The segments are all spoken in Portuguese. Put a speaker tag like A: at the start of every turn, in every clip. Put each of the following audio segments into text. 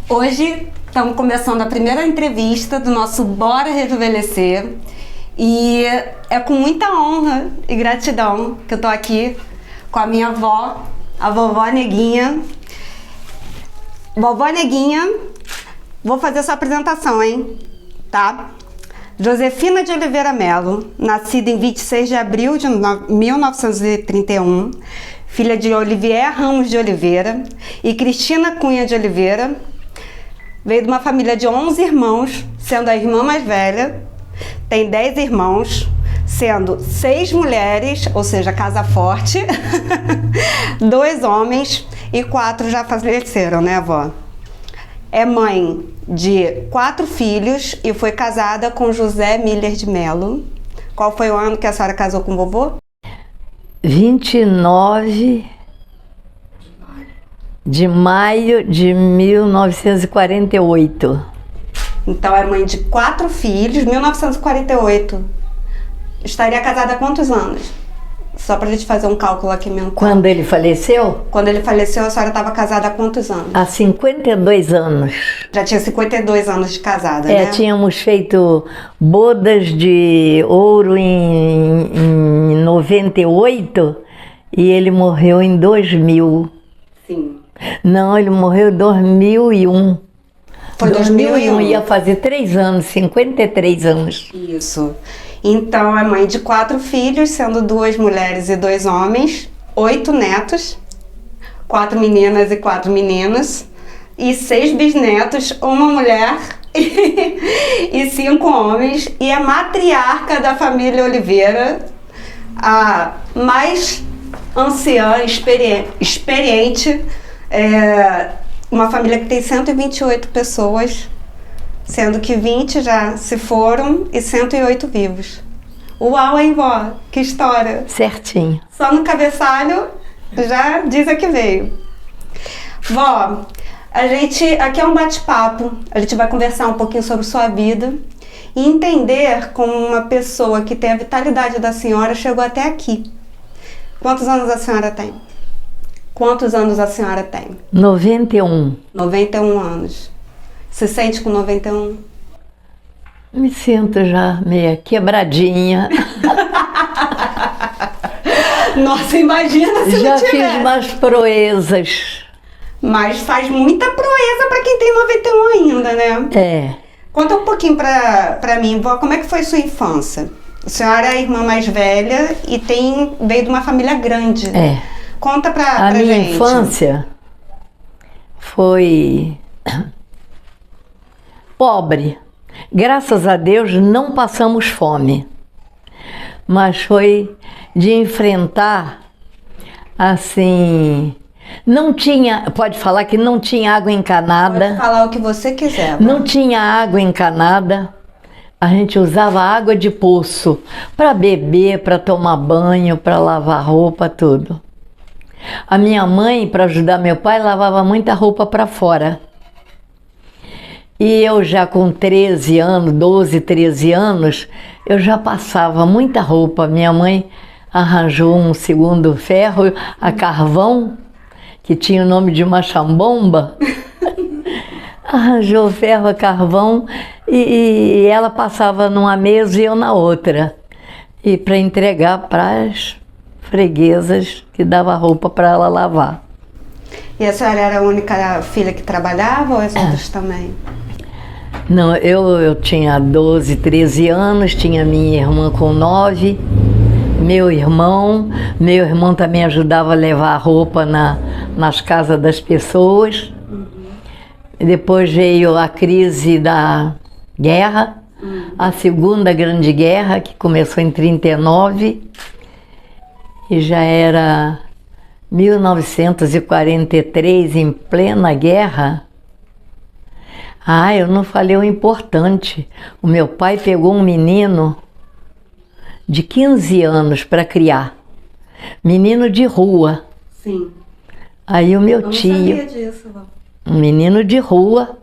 A: Hoje estamos começando a primeira entrevista do nosso Bora Rejuvenescer e é com muita honra e gratidão que eu tô aqui com a minha avó, a vovó Neguinha. Vovó Neguinha, vou fazer sua apresentação, hein? Tá? Josefina de Oliveira Melo, nascida em 26 de abril de 1931, filha de Olivier Ramos de Oliveira e Cristina Cunha de Oliveira. Veio de uma família de 11 irmãos, sendo a irmã mais velha. Tem 10 irmãos, sendo 6 mulheres, ou seja, casa forte, 2 homens e 4 já faleceram, né, avó? É mãe de 4 filhos e foi casada com José Miller de Melo. Qual foi o ano que a senhora casou com o vovô?
B: 29 de maio de 1948.
A: Então é mãe de 4 filhos, 1948. Estaria casada há quantos anos? Só pra gente fazer um cálculo aqui mental.
B: Quando ele faleceu?
A: Quando ele faleceu, a senhora estava casada há quantos anos?
B: Há 52 anos.
A: Já tinha 52 anos de casada, né?
B: Tínhamos feito bodas de ouro em 98 e ele morreu em 2000.
A: Sim.
B: Não, ele morreu em 2001.
A: Foi 2001.
B: Ia fazer 3 anos, 53 anos.
A: Isso. Então é mãe de 4 filhos, sendo 2 mulheres e 2 homens, 8 netos, 4 meninas e 4 meninos, e 6 bisnetos, 1 mulher e 5 homens, e é matriarca da família Oliveira, a mais anciã, experiente, uma família que tem 128 pessoas, sendo que 20 já se foram e 108 vivos. Uau, hein, vó? Que história!
B: Certinho.
A: Só no cabeçalho já diz a que veio. Vó, aqui é um bate-papo, a gente vai conversar um pouquinho sobre sua vida e entender como uma pessoa que tem a vitalidade da senhora chegou até aqui. Quantos anos a senhora tem? Quantos anos a senhora tem?
B: 91.
A: 91 anos. Se sente com 91?
B: Me sinto já meio quebradinha.
A: Nossa, imagina se
B: já
A: não tivesse.
B: Fiz umas proezas.
A: Mas faz muita proeza para quem tem 91 ainda, né?
B: É.
A: Conta um pouquinho pra mim, vó, como é que foi sua infância? A senhora é a irmã mais velha e veio de uma família grande.
B: É.
A: Conta pra gente.
B: A minha infância foi pobre. Graças a Deus não passamos fome. Mas foi de enfrentar, assim... Não tinha... Pode falar que não tinha água encanada.
A: Pode falar o que você quiser.
B: Não tinha água encanada. A gente usava água de poço para beber, para tomar banho, para lavar roupa, tudo. A minha mãe, para ajudar meu pai, lavava muita roupa para fora. E eu já com 13 anos, 12, 13 anos, eu já passava muita roupa. Minha mãe arranjou um segundo ferro a carvão, que tinha o nome de uma chambomba. Arranjou ferro a carvão e ela passava numa mesa e eu na outra. E para entregar para as freguesas que dava roupa para ela lavar.
A: E a senhora era a única filha que trabalhava ou as outras também?
B: Não, eu tinha 12, 13 anos, tinha minha irmã com 9, meu irmão também ajudava a levar a roupa nas casas das pessoas. Depois veio a crise da guerra, a Segunda Grande Guerra, que começou em 39, e já era 1943, em plena guerra. Eu não falei o importante. O meu pai pegou um menino de 15 anos para criar. Menino de rua.
A: Sim.
B: Aí o meu
A: Eu
B: tio...
A: não sabia disso, vó.
B: Um menino de rua,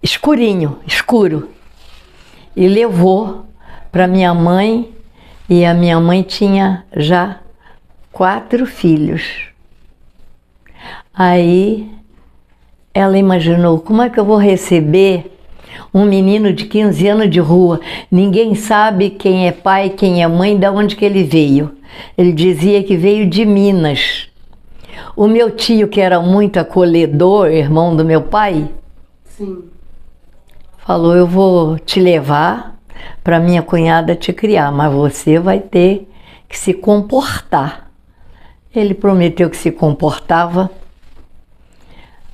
B: escuro. E levou para minha mãe. E a minha mãe tinha já 4 filhos. Aí ela imaginou, como é que eu vou receber um menino de 15 anos de rua? Ninguém sabe quem é pai, quem é mãe, de onde que ele veio. Ele dizia que veio de Minas. O meu tio, que era muito acolhedor, irmão do meu pai,
A: Sim.
B: falou, eu vou te levar para minha cunhada te criar, mas você vai ter que se comportar. Ele prometeu que se comportava.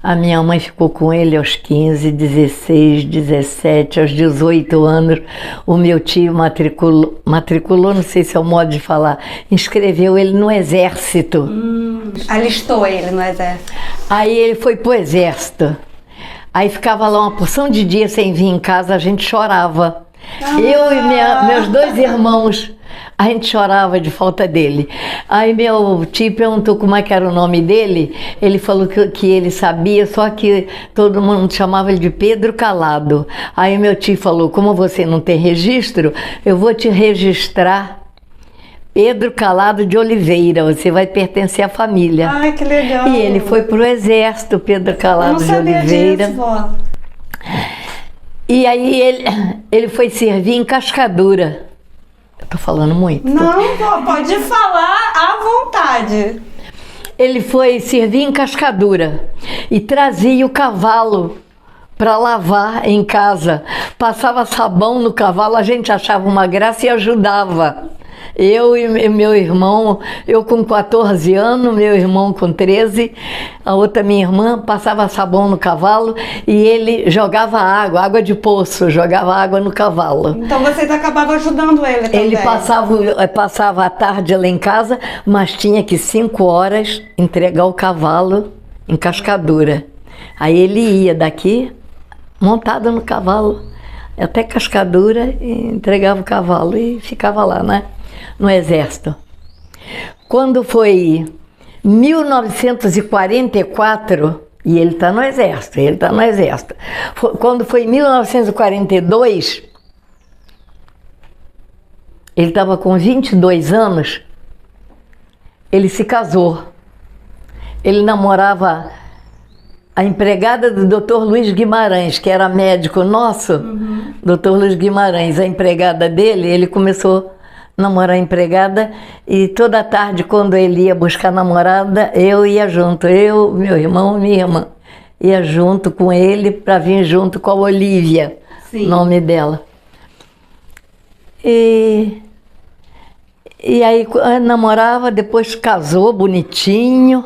B: A minha mãe ficou com ele aos 15, 16, 17, aos 18 anos. O meu tio matriculou, não sei se é o modo de falar, inscreveu ele no exército.
A: Alistou ele no exército.
B: Aí ele foi pro exército. Aí ficava lá uma porção de dias sem vir em casa, a gente chorava. Eu e meus 2 irmãos, a gente chorava de falta dele. Aí meu tio perguntou como é que era o nome dele. Ele falou que ele sabia, só que todo mundo chamava ele de Pedro Calado. Aí meu tio falou, como você não tem registro, eu vou te registrar Pedro Calado de Oliveira, você vai pertencer à família.
A: Ai, que legal.
B: E ele foi pro exército, Pedro
A: Eu
B: Calado
A: não
B: de
A: sabia
B: Oliveira.
A: disso, vó.
B: E aí ele foi servir em Cascadura. Eu tô falando muito.
A: Não, vó, pode falar à vontade.
B: Ele foi servir em Cascadura e trazia o cavalo para lavar em casa. Passava sabão no cavalo, a gente achava uma graça e ajudava. Eu e meu irmão, eu com 14 anos, meu irmão com 13, a outra minha irmã passava sabão no cavalo e ele jogava água de poço, jogava água no cavalo.
A: Então vocês acabavam ajudando ele também.
B: Ele passava a tarde lá em casa, mas tinha que 5 horas entregar o cavalo em Cascadura. Aí ele ia daqui, montado no cavalo, até Cascadura, e entregava o cavalo e ficava lá, né? No exército. Quando foi 1944, e ele está no exército, quando foi 1942, ele estava com 22 anos, ele se casou. Ele namorava a empregada do Dr. Luiz Guimarães, que era médico nosso, Dr. Luiz Guimarães, a empregada dele, ele começou namorar a empregada e toda tarde, quando ele ia buscar namorada, eu ia junto, eu, meu irmão e minha irmã, ia junto com ele para vir junto com a Olívia,
A: Sim.
B: Nome dela. E aí namorava, depois casou bonitinho,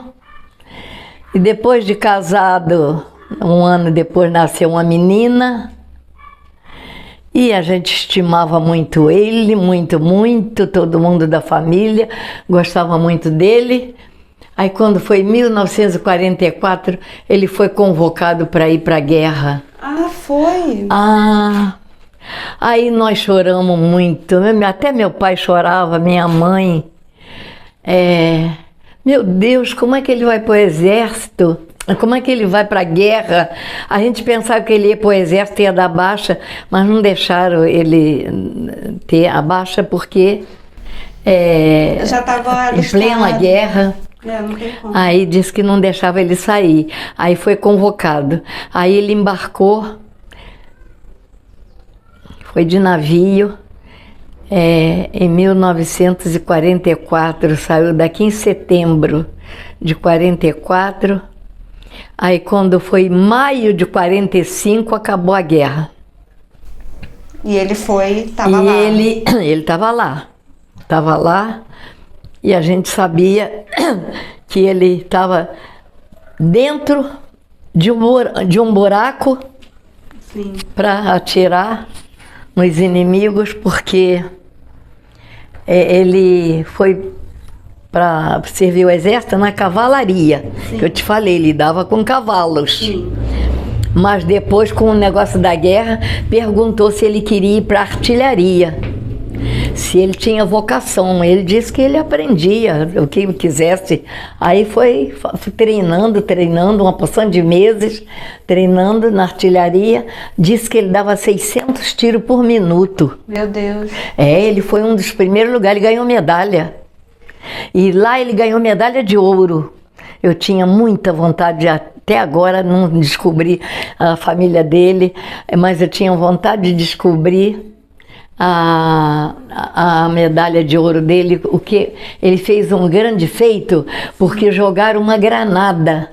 B: e depois de casado, um ano depois nasceu uma menina. E a gente estimava muito ele, muito, todo mundo da família gostava muito dele. Aí quando foi 1944, ele foi convocado para ir para a guerra.
A: Ah, foi?
B: Aí nós choramos muito, até meu pai chorava, minha mãe. Meu Deus, como é que ele vai para o exército? Como é que ele vai para a guerra? A gente pensava que ele ia para o exército e ia dar baixa, mas não deixaram ele ter a baixa porque
A: já estava
B: em plena guerra.
A: Não tem como.
B: Aí disse que não deixava ele sair. Aí foi convocado. Aí ele embarcou, foi de navio. Em 1944, saiu daqui em setembro de 44. Aí quando foi maio de 45, acabou a guerra.
A: E ele estava lá.
B: Ele estava lá, e a gente sabia que ele estava dentro de um buraco para atirar nos inimigos, porque ele foi para servir o exército na cavalaria. Sim. Que eu te falei, ele lidava com cavalos.
A: Sim.
B: Mas depois, com o negócio da guerra, perguntou se ele queria ir para artilharia, se ele tinha vocação. Ele disse que ele aprendia o que quisesse. Aí foi treinando uma porção de meses, treinando na artilharia. Disse que ele dava 600 tiros por minuto.
A: Meu Deus.
B: Ele foi um dos primeiros lugares, ele ganhou medalha. E lá ele ganhou medalha de ouro. Eu tinha muita vontade de até agora não descobri a família dele, mas eu tinha vontade de descobrir a medalha de ouro dele, o que ele fez um grande feito, porque jogaram uma granada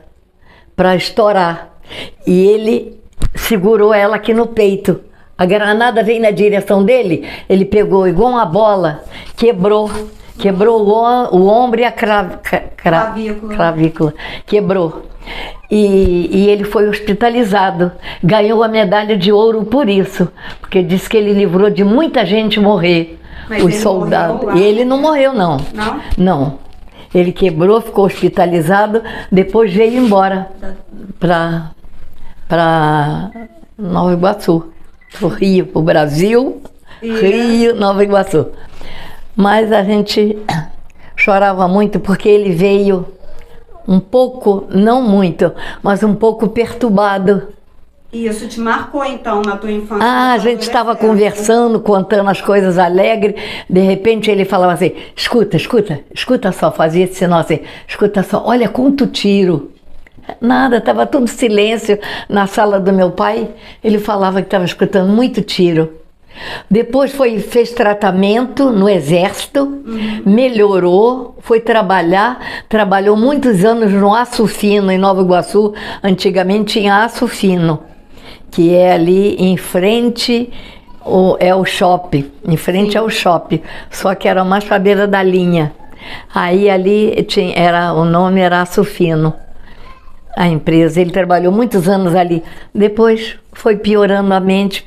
B: para estourar e ele segurou ela aqui no peito. A granada veio na direção dele, ele pegou igual uma bola, quebrou o ombro e a clavícula, quebrou. E ele foi hospitalizado, ganhou a medalha de ouro por isso, porque disse que ele livrou de muita gente morrer, mas os soldados. E ele não morreu, não.
A: Não?
B: Não. Ele quebrou, ficou hospitalizado, depois veio embora para Nova Iguaçu, pro Rio, pro Brasil, Rio, Nova Iguaçu. Mas a gente chorava muito porque ele veio um pouco, não muito, mas um pouco perturbado.
A: E isso te marcou então na tua infância?
B: A gente estava conversando, contando as coisas alegres, de repente ele falava assim, escuta só, fazia esse sinal assim, escuta só, olha quanto tiro. Nada, estava tudo silêncio na sala do meu pai, ele falava que estava escutando muito tiro. Depois fez tratamento no exército, melhorou, foi trabalhou muitos anos no Aço Fino, em Nova Iguaçu. Antigamente tinha Aço Fino, que é ali em frente, é o shopping, em frente ao shopping, só que era mais para a beira da linha. Aí ali o nome era Aço Fino, a empresa. Ele trabalhou muitos anos ali, depois foi piorando a mente,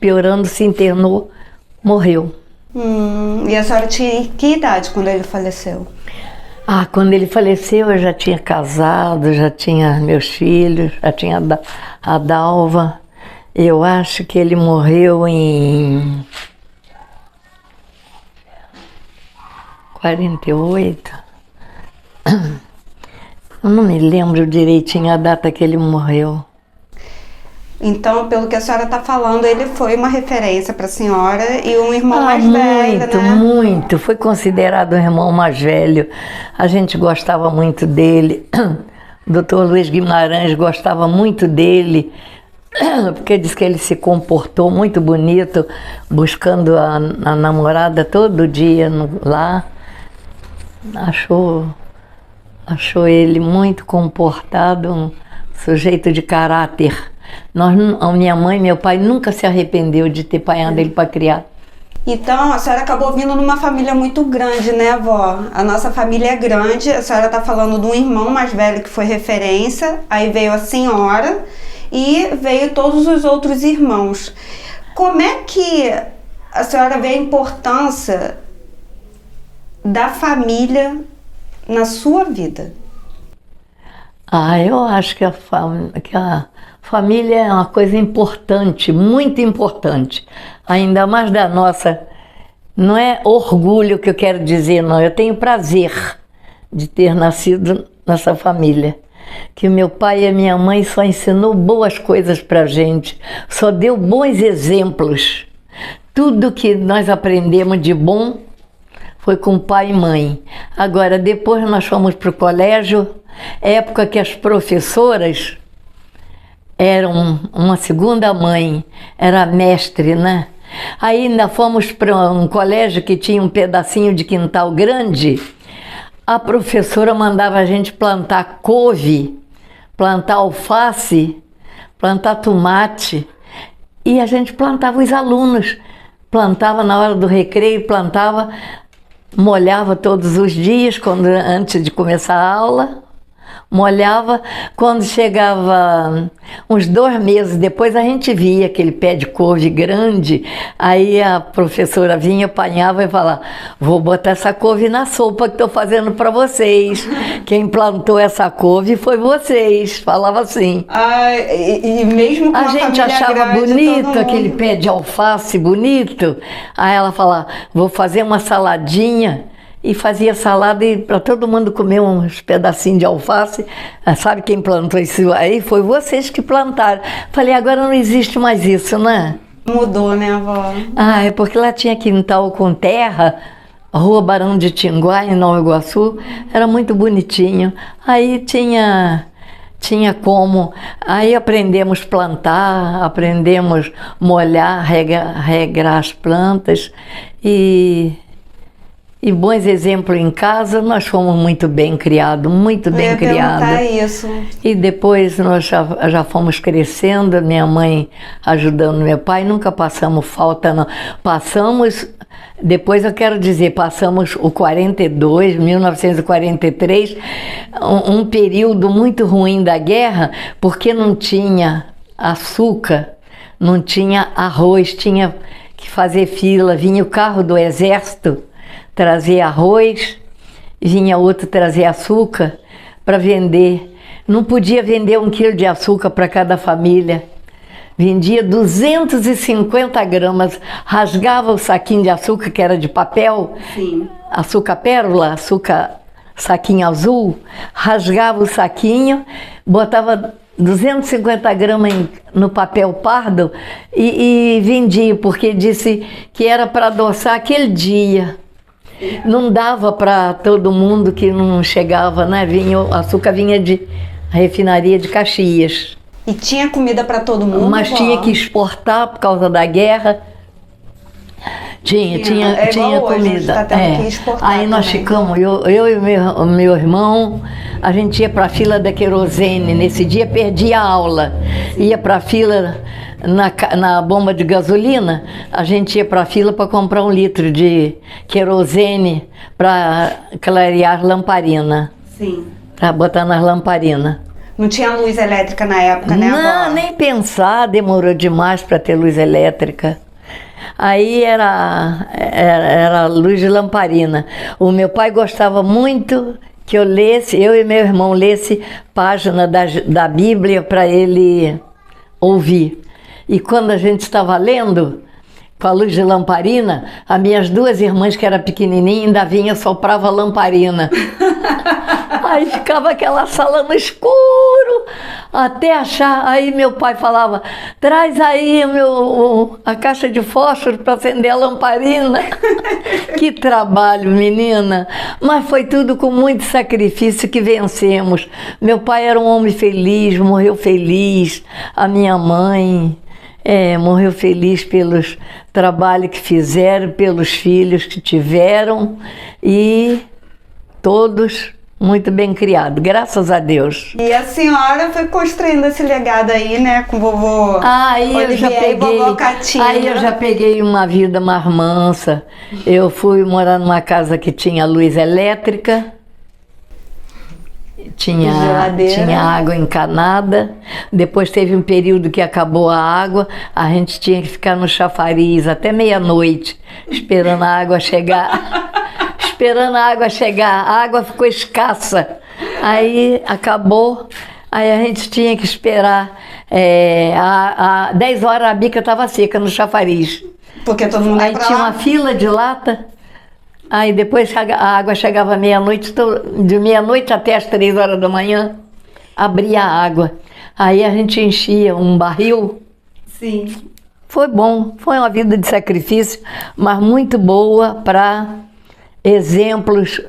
B: se internou, morreu.
A: E a senhora tinha que idade quando ele faleceu?
B: Quando ele faleceu eu já tinha casado, já tinha meus filhos, já tinha a Dalva. Eu acho que ele morreu em 48. Eu não me lembro direitinho a data que ele morreu.
A: Então, pelo que a senhora está falando, ele foi uma referência para a senhora e um irmão mais velho, né?
B: Muito. Foi considerado o irmão mais velho. A gente gostava muito dele. O doutor Luiz Guimarães gostava muito dele, porque diz que ele se comportou muito bonito, buscando a namorada todo dia lá. Achou ele muito comportado, um sujeito de caráter. A minha mãe e meu pai nunca se arrependeu de ter paiado ele para criar.
A: Então, a senhora acabou vindo numa família muito grande, né, avó? A nossa família é grande, a senhora está falando de um irmão mais velho que foi referência, aí veio a senhora e veio todos os outros irmãos. Como é que a senhora vê a importância da família na sua vida?
B: Eu acho que a família é uma coisa importante, muito importante. Ainda mais da nossa. Não é orgulho que eu quero dizer, não. Eu tenho prazer de ter nascido nessa família. Que meu pai e a minha mãe só ensinou boas coisas pra gente, só deu bons exemplos. Tudo que nós aprendemos de bom foi com pai e mãe. Agora, depois nós fomos para o colégio, época que as professoras eram uma segunda mãe, era mestre, né? Aí ainda fomos para um colégio que tinha um pedacinho de quintal grande. A professora mandava a gente plantar couve, plantar alface, plantar tomate. E a gente plantava, os alunos plantava na hora do recreio, plantava, molhava todos os dias antes de começar a aula. Molhava, quando chegava uns 2 meses depois a gente via aquele pé de couve grande, aí a professora vinha, apanhava e falava, vou botar essa couve na sopa que estou fazendo para vocês, quem plantou essa couve foi vocês, falava assim.
A: E mesmo com
B: a gente achava grande, bonito aquele pé de alface bonito, aí ela falava, vou fazer uma saladinha. E fazia salada para todo mundo comer uns pedacinhos de alface. Sabe quem plantou isso aí? Foi vocês que plantaram. Falei, agora não existe mais isso, né?
A: Mudou, né, avó?
B: É porque lá tinha quintal com terra, Rua Barão de Tinguá, em Nova Iguaçu. Era muito bonitinho. Aí tinha tinha como. Aí aprendemos plantar, aprendemos molhar, regar as plantas e bons exemplos em casa. Nós fomos muito bem criados, muito bem criados.
A: Isso.
B: E depois nós já fomos crescendo, minha mãe ajudando meu pai, nunca passamos falta não. Passamos, depois eu quero dizer, passamos o 1943, um período muito ruim da guerra, porque não tinha açúcar, não tinha arroz, tinha que fazer fila, vinha o carro do exército trazer arroz, vinha outro trazer açúcar para vender. Não podia vender 1 quilo de açúcar para cada família. Vendia 250 gramas, rasgava o saquinho de açúcar, que era de papel,
A: Sim.
B: Açúcar pérola, açúcar saquinho azul, rasgava o saquinho, botava 250 gramas no papel pardo e vendia, porque disse que era para adoçar aquele dia. Não dava para todo mundo que não chegava, né? O açúcar vinha de refinaria de Caxias.
A: E tinha comida para todo mundo?
B: Mas tinha que exportar por causa da guerra. Tinha comida.
A: Tá tendo que exportar.
B: Aí nós
A: também.
B: ficamos, eu e o meu irmão, a gente ia para a fila da querosene. Nesse dia perdia a aula. Ia para a fila na bomba de gasolina, a gente ia para a fila para comprar 1 litro de querosene para clarear lamparina.
A: Sim.
B: Para botar nas lamparinas.
A: Não tinha luz elétrica na época, né,
B: Não,
A: avó?
B: nem pensar, demorou demais para ter luz elétrica. Aí era luz de lamparina. O meu pai gostava muito que eu lesse, eu e meu irmão lesse página da Bíblia para ele ouvir. E quando a gente estava lendo, com a luz de lamparina, as minhas 2 irmãs, que eram pequenininhas, ainda vinha e soprava a lamparina. Aí ficava aquela sala no escuro, até achar. Aí meu pai falava, traz aí a caixa de fósforo para acender a lamparina. Que trabalho, menina. Mas foi tudo com muito sacrifício que vencemos. Meu pai era um homem feliz, morreu feliz. A minha mãe morreu feliz pelos trabalhos que fizeram, pelos filhos que tiveram e todos muito bem criados, graças a Deus.
A: E a senhora foi construindo esse legado aí, né, com vovô Olivier e vovó Catinha.
B: Aí eu já peguei uma vida mais mansa. Eu fui morar numa casa que tinha luz elétrica, tinha água encanada. Depois teve um período que acabou a água, a gente tinha que ficar no chafariz até meia-noite, esperando a água chegar. A água ficou escassa. Aí acabou, aí a gente tinha que esperar. 10 horas a bica estava seca no chafariz.
A: Porque todo mundo ia
B: Aí
A: pra
B: tinha
A: lá.
B: uma fila de lata. Aí depois a água chegava meia-noite, de meia-noite até as 3 horas da manhã, abria a água. Aí a gente enchia um barril.
A: Sim.
B: Foi bom, foi uma vida de sacrifício, mas muito boa para exemplos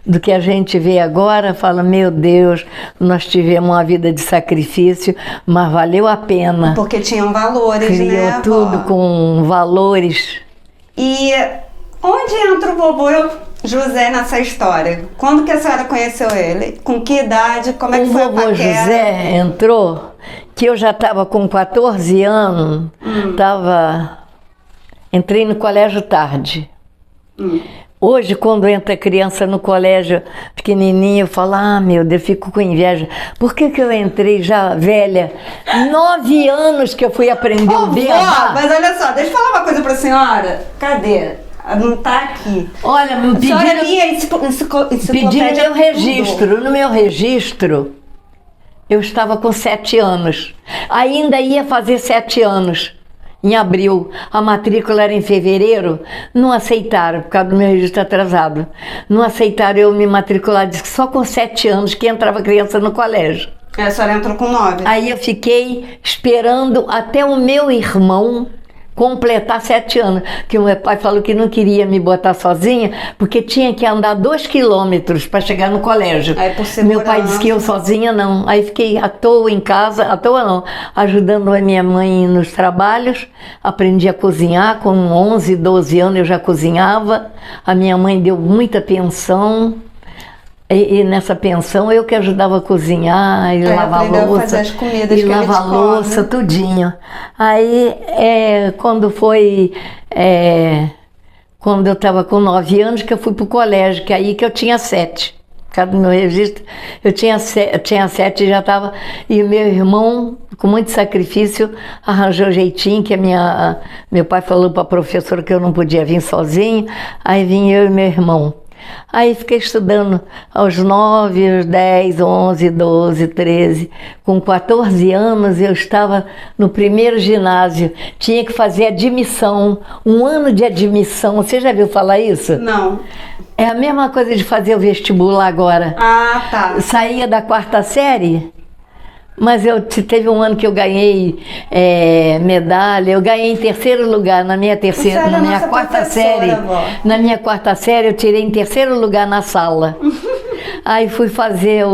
B: do que a gente vê agora. Fala, meu Deus, nós tivemos uma vida de sacrifício, mas valeu a pena.
A: Porque tinham valores,
B: Criou
A: né,
B: tudo
A: vó?
B: com valores.
A: E onde entra o vovô José nessa história? Quando que a senhora conheceu ele? Com que idade? Como é que foi a
B: O vovô
A: paquera?
B: José entrou, que eu já estava com 14 anos, entrei no colégio tarde. Hoje, quando entra criança no colégio pequenininho, eu falo, meu Deus, eu fico com inveja. Por que eu entrei já velha? 9 anos que eu fui aprender o beabá.
A: Mas olha só, deixa eu falar uma coisa pra senhora. Cadê? Não tá aqui.
B: Olha, me
A: Senhora lia enciclopédia
B: pediram meu
A: tudo.
B: registro. No meu registro, eu estava com 7 anos. Ainda ia fazer 7 anos. Em abril, a matrícula era em fevereiro, não aceitaram, por causa do meu registro atrasado. Não aceitaram eu me matricular, disse que só com 7 anos que entrava criança no colégio.
A: A senhora entrou com 9.
B: Aí eu fiquei esperando até o meu irmão completar 7 anos, que o meu pai falou que não queria me botar sozinha, porque tinha que andar 2 quilômetros para chegar no colégio.
A: Aí, por
B: Meu pai
A: segurança.
B: disse que eu sozinha não. Aí fiquei à toa em casa, à toa não, ajudando a minha mãe nos trabalhos. Aprendi a cozinhar, com 11, 12 anos eu já cozinhava. A minha mãe deu muita pensão. E nessa pensão eu que ajudava a cozinhar e lavar
A: aprendeu a
B: louça,
A: fazer as comidas
B: e
A: que a gente
B: lavar louça,
A: come.
B: tudinho. Aí quando foi quando eu estava com 9 anos que eu fui para o colégio, que aí que eu tinha 7. Cada no registro eu tinha 7 e já estava. E o meu irmão, com muito sacrifício, arranjou jeitinho, que meu pai falou para a professora que eu não podia vir sozinho, aí vim eu e meu irmão. Aí fiquei estudando aos 9, aos 10, 11, 12, 13. Com 14 anos eu estava no primeiro ginásio. Tinha que fazer admissão, 1 ano de admissão. Você já viu falar isso?
A: Não.
B: É a mesma coisa de fazer o vestibular agora.
A: Ah, tá.
B: Saía da 4ª série, mas teve um ano que eu ganhei medalha. Eu ganhei em 3º lugar na minha
A: Você era
B: na minha
A: nossa
B: 4ª série.
A: professora, vó.
B: Na minha 4ª série eu tirei em 3º lugar na sala. Aí fui fazer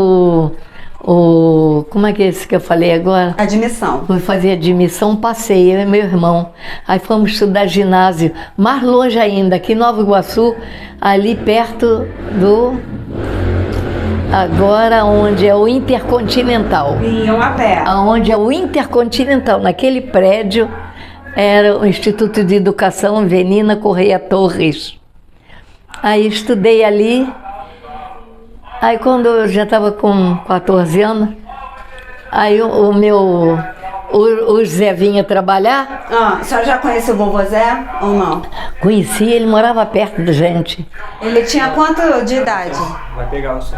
B: como é que é esse que eu falei agora?
A: Admissão.
B: Fui fazer admissão, passei, eu e meu irmão. Aí fomos estudar ginásio, mais longe ainda, aqui em Nova Iguaçu, ali perto agora onde é o Intercontinental.
A: Vinham a pé.
B: Onde é o Intercontinental, naquele prédio, era o Instituto de Educação Avenida Correia Torres. Aí estudei ali. Aí quando eu já estava com 14 anos, aí o Zé vinha trabalhar.
A: Ah, a senhora já conheceu o vovô Zé ou não?
B: Conheci, ele morava perto da gente.
A: Ele tinha quanto de idade?
C: Vai pegar o som.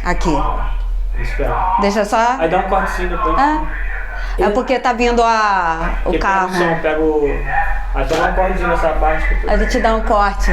A: Aqui.
C: Espera.
A: Deixa só.
C: Aí dá um cortezinho depois.
A: É porque tá vindo o
C: Porque
A: carro.
C: Pega o som, Aí só dá um cortezinho nessa parte.
A: Ele te dá um corte.